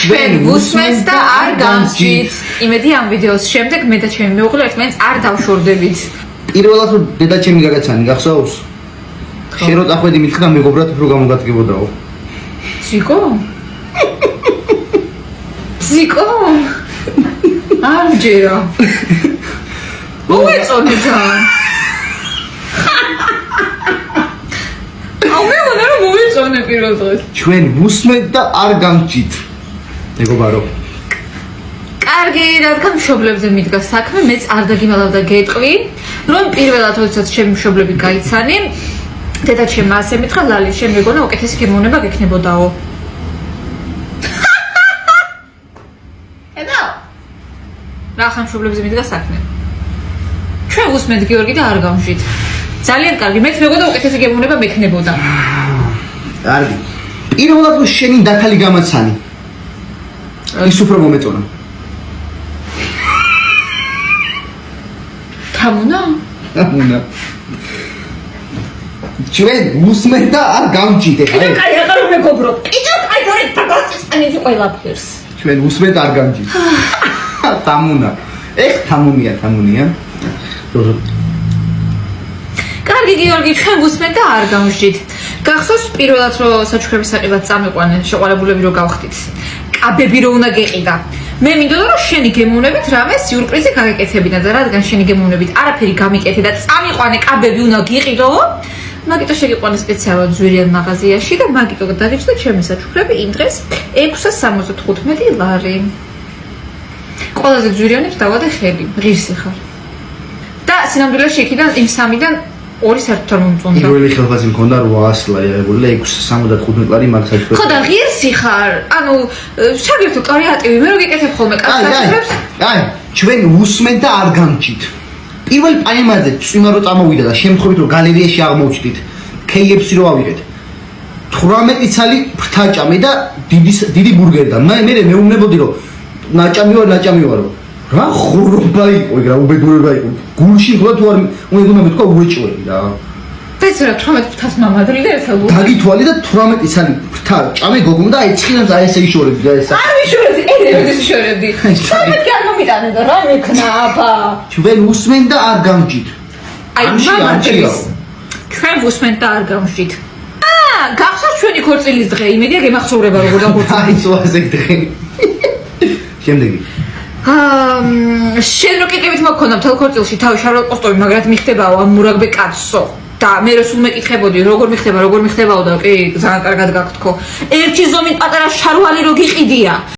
ჩვენ ვუსმენთ და არ გამსჯით. იმედი ამ ვიდეოს შემდეგ მე და ჩემი მეუღლე ერთმანეთს არ დავშორდებით. პირველად დედა ჩემი გაგაცანი გახსოვს? შენ რო წახვედი მითხრა მეგობრად რო გამოგადგებოდაო. ზიკო? ზიკო? არ ჯერა. მოეწონე ძალიან. მე მგონია რომ მოეწონე პირველ დღეს. ჩვენ ვუსმენთ და არ გამსჯით. მეგობარო. კარგი, რადგან მშობლებზე მიდგა საქმე, მეც არ დაგიმალავდა გეტყვი, რომ პირველად როდესაც ჩემი მშობლები გაიცანი, დედა ჩემმა ასე მითხრა, ლალი, შენ მეგონა უკეთესი გემოვნება გექნებოდაო. ედო? რა ხან მშობლებზე მიდგა საქმე? ჩვენ ვუსმენთ გიორგი და არ გამშვით. ძალიან კარგი, მეც მეგონა უკეთესი გემოვნება მექნებოდა. კარგი. პირველად რომ შენი დათალი გამაცანი. ის უფრო მომეწონა. თამუნა? თამუნა. ჩვენ ვუსმენთ და არ გამჯით ეხლა. კაი, აღარ მეგობრობ. კიდევ კაი, დორე დაგასწანით ყველაფერს. ჩვენ ვუსმენთ არ გამჯით. თამუნა. თამუნია. კარგი გიორგი, ჩვენ ვუსმენთ და არ გამჟით. გახსოვს პირველად რომ საჩუქრების საყიდად წამიყვანე, შეყარებულები რომ გავხდით. კაბები რო უნდა გეყიდა. მე მინდოდა რომ შენი გემოვნებით რამე სიურპრიზი გაგეკეთებინა და რადგან შენი გემოვნებით არაფერი გამიკეთე და წამიყვანე კაბები უნდა გიყიდო, მაგიტო შეგიყვანე სპეციალურად ძვირიან მაღაზიაში და მაგიტო დაგიჭდა ჩემი საჩუქრები იმ დღეს 675 ლარი. ყველაზე ძვირიანებს დავადე ხელი, ღირსი ხარ. და სინამდვილეში იქიდან იმ 3-დან 2 საერთოდ არ მომწონდა. პირველი ხელფასი მქონდა 800 ლარი აღებული და 675 ლარი მაგ საჩუქრებს. ხო და ღირსი ხარ. ანუ შეგერთო კრეატივი, მე რო გეკეთებ ხოლმე კაცებს. აი, ჩვენ ვუსმენთ და არ გამჯით. პირველ პაემაზე წვიმა რო წამოვიდა და შემთხვევით რომ გალერეაში აღმოჩნდით, KFC რო ავიღეთ. 18 ცალი ფრთაჭამე და დიდი ბურგერი და მე მეუბნებოდი რომ ნაჭამი ვარო. რა ხურობა იყო, რა უბედურება იყო. გულში ხო თუ არ უნდა მეთქვა უეჭველი რა. ეს რა 18 ფრთას მამადრი და ესა გულ. დაგითვალე და 18 ცალი ფრთა ჭამე გოგმა და ეცხინებს აი ესე იშორებდი და ესა. არ ვიშორებდი, ეს იშორებდი. 18 არ მომიტანე და რა მექნა აბა. ჩვენ ვუსმენთ და არ გამჯით. აი მამადრის. ჩვენ ვუსმენთ და არ გამჯით. გახსოვს ჩვენი ქორწილის დღე, იმედია გემახსოვრება როგორ დაგორწინე. აი ზოაზე დღე. შემდეგი შენ რო კითხებით მოგქონდა მთელ ქორწილში თავი შარვალ კოსტომი, მაგრამ მიხდებაო ამ მურაგბე კაცო. და მე რო სულ მეკითხებოდი როგორ მიხდებაო და კი ძალიან კარგად გაგთქო. ერთი ზომით პატარა შარვალი რო გიყიდია.